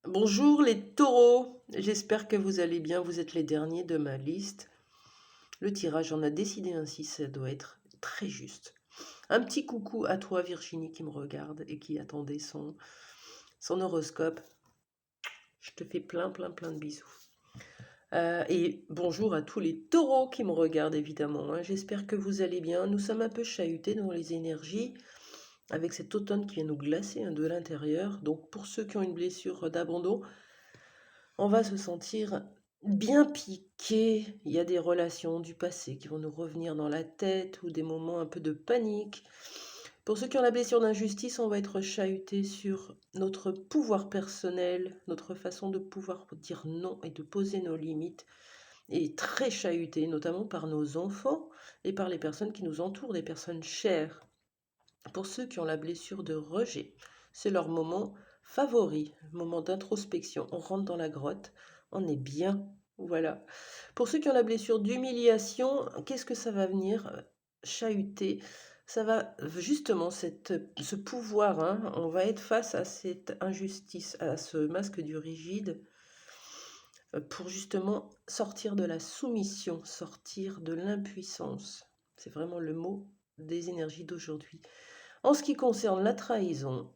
Bonjour les taureaux, j'espère que vous allez bien, vous êtes les derniers de ma liste. Le tirage en a décidé ainsi, ça doit être très juste. Un petit coucou à toi Virginie qui me regarde et qui attendait son horoscope. Je te fais plein de bisous. Et bonjour à tous les taureaux qui me regardent évidemment, hein. J'espère que vous allez bien. Nous sommes un peu chahutés dans les énergies avec cet automne qui vient nous glacer, hein, de l'intérieur. Donc pour ceux qui ont une blessure d'abandon, on va se sentir bien piqué. Il y a des relations du passé qui vont nous revenir dans la tête ou des moments un peu de panique. Pour ceux qui ont la blessure d'injustice, on va être chahuté sur notre pouvoir personnel, notre façon de pouvoir dire non et de poser nos limites, et très chahuté, notamment par nos enfants et par les personnes qui nous entourent, des personnes chères. Pour ceux qui ont la blessure de rejet, c'est leur moment favori, moment d'introspection. On rentre dans la grotte, on est bien, voilà. Pour ceux qui ont la blessure d'humiliation, qu'est-ce que ça va venir chahuter? Ça va justement ce pouvoir, hein, on va être face à cette injustice, à ce masque du rigide, pour justement sortir de la soumission, sortir de l'impuissance. C'est vraiment le mot des énergies d'aujourd'hui. En ce qui concerne la trahison,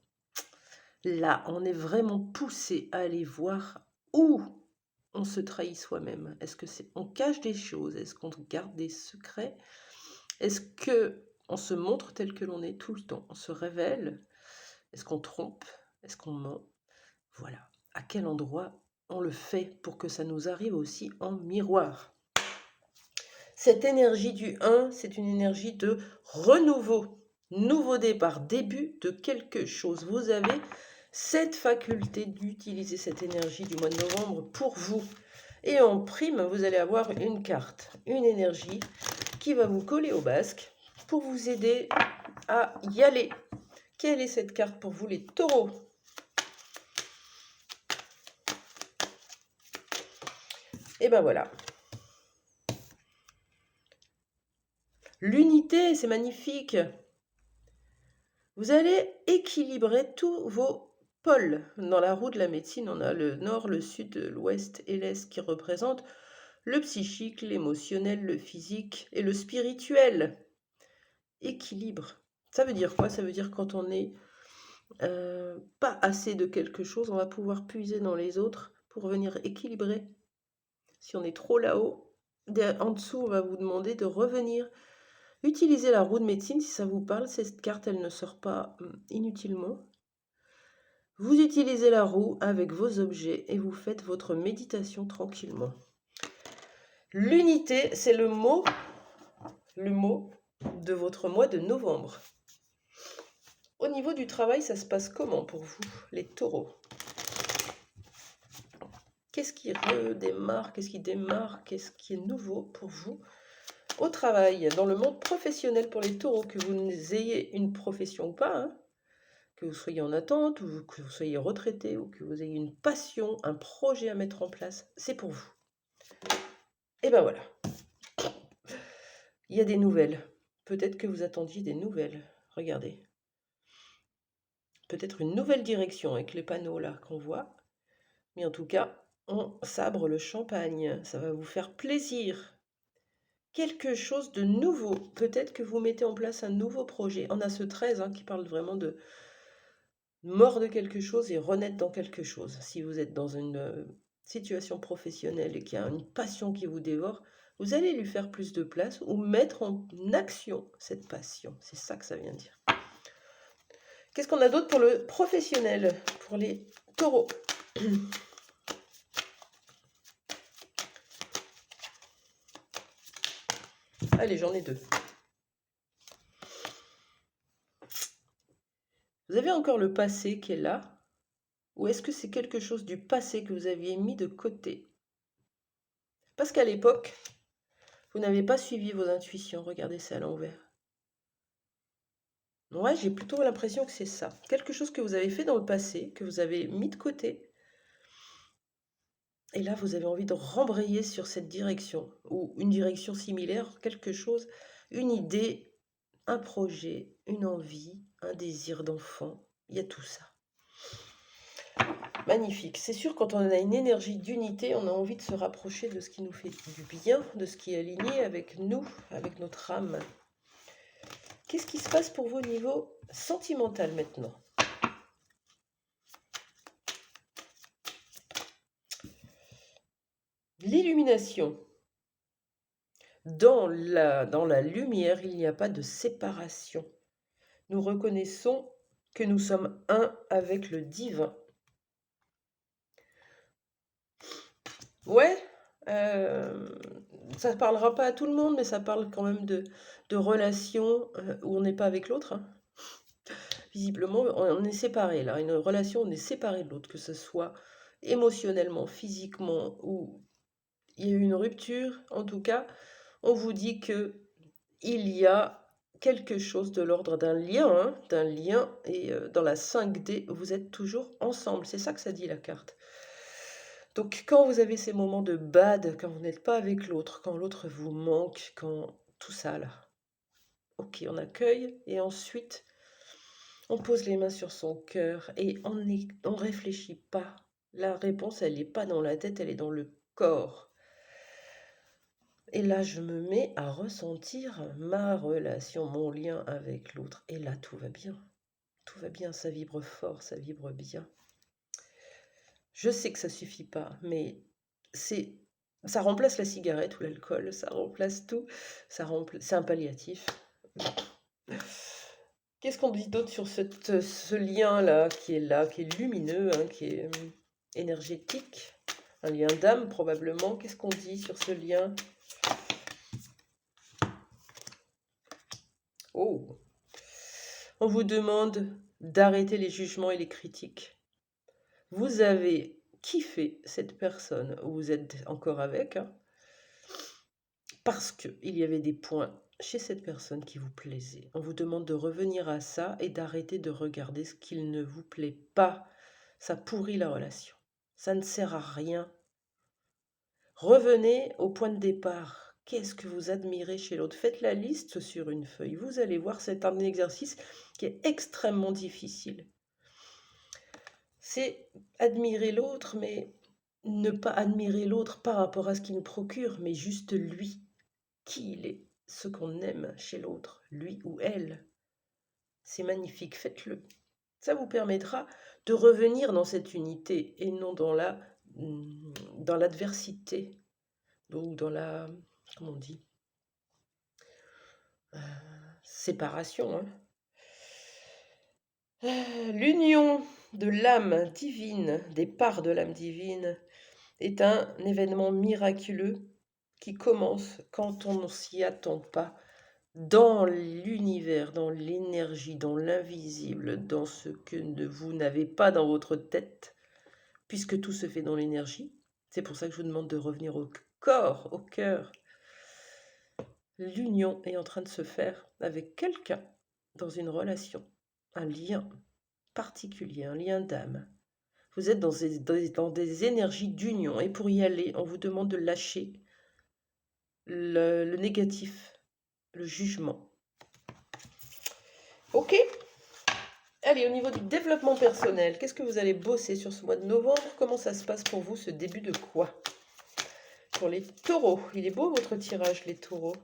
là, on est vraiment poussé à aller voir où on se trahit soi-même. Est-ce que c'est on cache des choses? Est-ce qu'on garde des secrets? Est-ce que on se montre tel que l'on est tout le temps? On se révèle? Est-ce qu'on trompe? Est-ce qu'on ment? Voilà. À quel endroit on le fait pour que ça nous arrive aussi en miroir? Cette énergie du 1, c'est une énergie de renouveau, nouveau départ, début de quelque chose. Vous avez cette faculté d'utiliser cette énergie du mois de novembre pour vous. Et en prime, vous allez avoir une carte, une énergie qui va vous coller au basque pour vous aider à y aller. Quelle est cette carte pour vous les taureaux? Et ben voilà. L'unité, c'est magnifique. Vous allez équilibrer tous vos pôles. Dans la roue de la médecine, on a le nord, le sud, l'ouest et l'est qui représentent le psychique, l'émotionnel, le physique et le spirituel. Équilibre. Ça veut dire quoi? Ça veut dire quand on n'est pas assez de quelque chose, on va pouvoir puiser dans les autres pour venir équilibrer. Si on est trop là-haut, en dessous, on va vous demander de revenir. Utilisez la roue de médecine si ça vous parle. Cette carte, elle ne sort pas inutilement. Vous utilisez la roue avec vos objets et vous faites votre méditation tranquillement. L'unité, c'est le mot de votre mois de novembre. Au niveau du travail, ça se passe comment pour vous, les taureaux? Qu'est-ce qui redémarre? Qu'est-ce qui démarre? Qu'est-ce qui est nouveau pour vous au travail? Dans le monde professionnel pour les taureaux, que vous ayez une profession ou pas, hein, que vous soyez en attente, ou que vous soyez retraité, ou que vous ayez une passion, un projet à mettre en place, c'est pour vous. Et ben voilà. Il y a des nouvelles. Peut-être que vous attendiez des nouvelles. Regardez. Peut-être une nouvelle direction avec les panneaux là qu'on voit. Mais en tout cas, on sabre le champagne. Ça va vous faire plaisir. Quelque chose de nouveau. Peut-être que vous mettez en place un nouveau projet. On a ce 13, hein, qui parle vraiment de mort de quelque chose et renaître dans quelque chose. Si vous êtes dans une situation professionnelle et qu'il y a une passion qui vous dévore, vous allez lui faire plus de place ou mettre en action cette passion. C'est ça que ça vient dire. Qu'est-ce qu'on a d'autre pour le professionnel, pour les taureaux? Allez, j'en ai deux. Vous avez encore le passé qui est là? Ou est-ce que c'est quelque chose du passé que vous aviez mis de côté? Parce qu'à l'époque, vous n'avez pas suivi vos intuitions. Regardez ça à l'envers. Ouais, j'ai plutôt l'impression que c'est ça. Quelque chose que vous avez fait dans le passé, que vous avez mis de côté. Et là, vous avez envie de rembrayer sur cette direction, ou une direction similaire, quelque chose, une idée, un projet, une envie, un désir d'enfant. Il y a tout ça. Magnifique. C'est sûr, quand on a une énergie d'unité, on a envie de se rapprocher de ce qui nous fait du bien, de ce qui est aligné avec nous, avec notre âme. Qu'est-ce qui se passe pour vous au niveau sentimental maintenant? L'illumination. Dans la lumière, il n'y a pas de séparation. Nous reconnaissons que nous sommes un avec le divin. Ouais, ça ne parlera pas à tout le monde, mais ça parle quand même de relations où on n'est pas avec l'autre, hein. Visiblement, on est séparés là. Une relation, on est séparé de l'autre, que ce soit émotionnellement, physiquement, ou il y a eu une rupture. En tout cas, on vous dit que il y a quelque chose de l'ordre d'un lien, et dans la 5D, vous êtes toujours ensemble. C'est ça que ça dit la carte. Donc quand vous avez ces moments de bad, quand vous n'êtes pas avec l'autre, quand l'autre vous manque, quand tout ça là, ok, on accueille et ensuite on pose les mains sur son cœur et on réfléchit pas. La réponse, elle n'est pas dans la tête, elle est dans le corps. Et là, je me mets à ressentir ma relation, mon lien avec l'autre. Et là, tout va bien. Tout va bien, ça vibre fort, ça vibre bien. Je sais que ça suffit pas, mais ça remplace la cigarette ou l'alcool, ça remplace tout. C'est un palliatif. Qu'est-ce qu'on dit d'autre sur ce lien-là, qui est lumineux, hein, qui est énergétique? Un lien d'âme, probablement. Qu'est-ce qu'on dit sur ce lien? Oh! On vous demande d'arrêter les jugements et les critiques. Vous avez kiffé cette personne, ou vous êtes encore avec, hein, parce qu'il y avait des points chez cette personne qui vous plaisaient. On vous demande de revenir à ça et d'arrêter de regarder ce qu'il ne vous plaît pas. Ça pourrit la relation. Ça ne sert à rien. Revenez au point de départ. Qu'est-ce que vous admirez chez l'autre? Faites la liste sur une feuille. Vous allez voir, c'est un exercice qui est extrêmement difficile. C'est admirer l'autre, mais ne pas admirer l'autre par rapport à ce qu'il nous procure, mais juste lui, qui il est, ce qu'on aime chez l'autre, lui ou elle. C'est magnifique, faites-le. Ça vous permettra de revenir dans cette unité et non dans l'adversité, ou dans la, comment on dit, séparation, hein. L'union de l'âme divine, des parts de l'âme divine, est un événement miraculeux qui commence quand on ne s'y attend pas, dans l'univers, dans l'énergie, dans l'invisible, dans ce que vous n'avez pas dans votre tête, puisque tout se fait dans l'énergie. C'est pour ça que je vous demande de revenir au corps, au cœur. L'union est en train de se faire avec quelqu'un dans une relation, un lien particulier, un lien d'âme. Vous êtes dans des énergies d'union, et pour y aller, on vous demande de lâcher le négatif, le jugement. Ok? Allez, au niveau du développement personnel, qu'est-ce que vous allez bosser sur ce mois de novembre? Comment ça se passe pour vous, ce début de quoi? Pour les taureaux, il est beau votre tirage, les taureaux.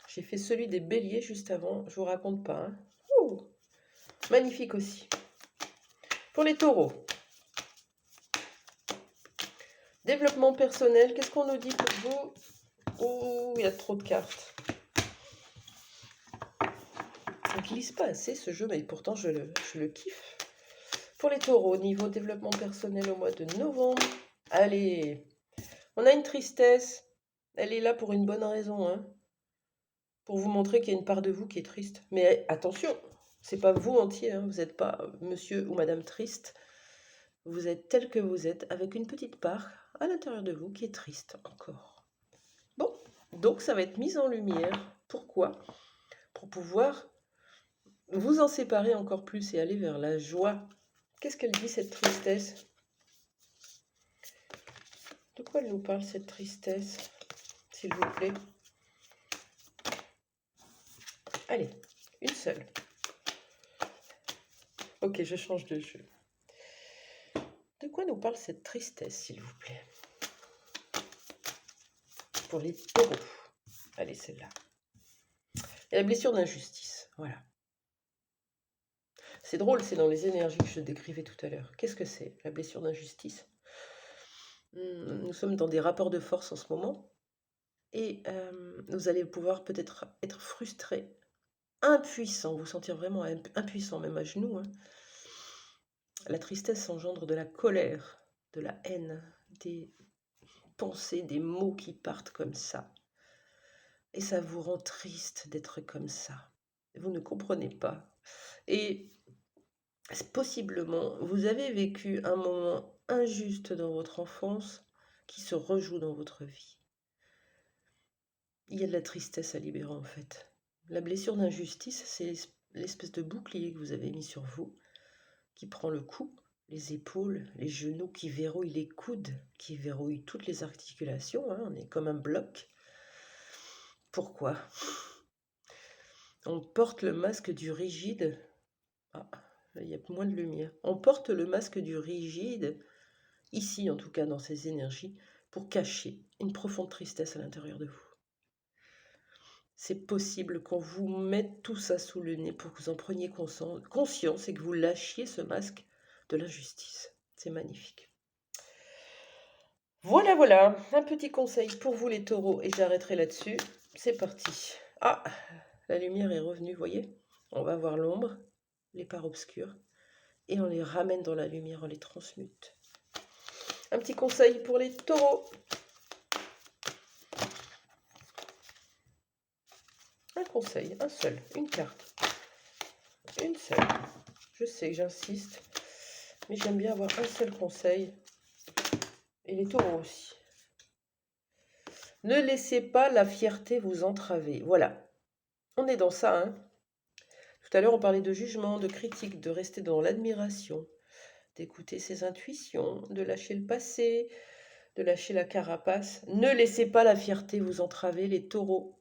J'ai fait celui des béliers juste avant, je vous raconte pas, hein. Ouh, magnifique aussi. Pour les taureaux, développement personnel, qu'est-ce qu'on nous dit pour vous? Oh, il y a trop de cartes. On ne glisse pas assez ce jeu, mais pourtant je le kiffe. Pour les taureaux, niveau développement personnel au mois de novembre, allez, on a une tristesse. Elle est là pour une bonne raison, hein, pour vous montrer qu'il y a une part de vous qui est triste. Mais attention, c'est pas vous entier, hein, vous n'êtes pas monsieur ou madame triste. Vous êtes tel que vous êtes, avec une petite part à l'intérieur de vous qui est triste encore. Bon, donc ça va être mis en lumière. Pourquoi? Pour pouvoir vous en séparer encore plus et aller vers la joie. Qu'est-ce qu'elle dit, cette tristesse? De quoi elle nous parle, cette tristesse, s'il vous plaît? Allez, une seule. Ok, je change de jeu. De quoi nous parle cette tristesse, s'il vous plaît? Pour les taureaux. Allez, celle-là. Et la blessure d'injustice. Voilà. C'est drôle, c'est dans les énergies que je décrivais tout à l'heure. Qu'est-ce que c'est, la blessure d'injustice? Nous sommes dans des rapports de force en ce moment. Et vous allez pouvoir peut-être être frustré, impuissant, vous sentir vraiment impuissant, même à genoux. Hein. La tristesse engendre de la colère, de la haine, des pensées, des mots qui partent comme ça. Et ça vous rend triste d'être comme ça. Vous ne comprenez pas. Et possiblement, vous avez vécu un moment injuste dans votre enfance qui se rejoue dans votre vie. Il y a de la tristesse à libérer en fait. La blessure d'injustice, c'est l'espèce de bouclier que vous avez mis sur vous, qui prend le cou, les épaules, les genoux, qui verrouille les coudes, qui verrouille toutes les articulations. Hein, on est comme un bloc. Pourquoi? On porte le masque du rigide. Ah, là, il y a moins de lumière. On porte le masque du rigide, ici en tout cas dans ces énergies, pour cacher une profonde tristesse à l'intérieur de vous. C'est possible qu'on vous mette tout ça sous le nez pour que vous en preniez conscience et que vous lâchiez ce masque de l'injustice. C'est magnifique. Voilà, voilà, un petit conseil pour vous les taureaux et j'arrêterai là-dessus. C'est parti. Ah, la lumière est revenue, vous voyez? On va voir l'ombre, les parts obscures, et on les ramène dans la lumière, on les transmute. Un petit conseil pour les taureaux. Un conseil, un seul, une carte. Une seule. Je sais que j'insiste, mais j'aime bien avoir un seul conseil. Et les taureaux aussi. Ne laissez pas la fierté vous entraver. Voilà. On est dans ça, hein. Tout à l'heure, on parlait de jugement, de critique, de rester dans l'admiration, d'écouter ses intuitions, de lâcher le passé, de lâcher la carapace. Ne laissez pas la fierté vous entraver, les taureaux.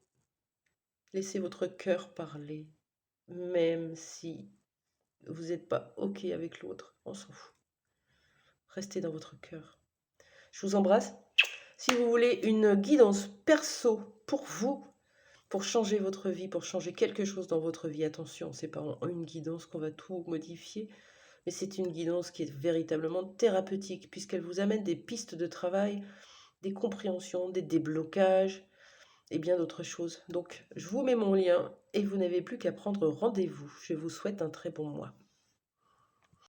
Laissez votre cœur parler, même si vous n'êtes pas OK avec l'autre. On s'en fout. Restez dans votre cœur. Je vous embrasse. Si vous voulez une guidance perso pour vous, pour changer votre vie, pour changer quelque chose dans votre vie, attention, c'est pas en une guidance qu'on va tout modifier, mais c'est une guidance qui est véritablement thérapeutique, puisqu'elle vous amène des pistes de travail, des compréhensions, des déblocages et bien d'autres choses. Donc, je vous mets mon lien et vous n'avez plus qu'à prendre rendez-vous. Je vous souhaite un très bon mois.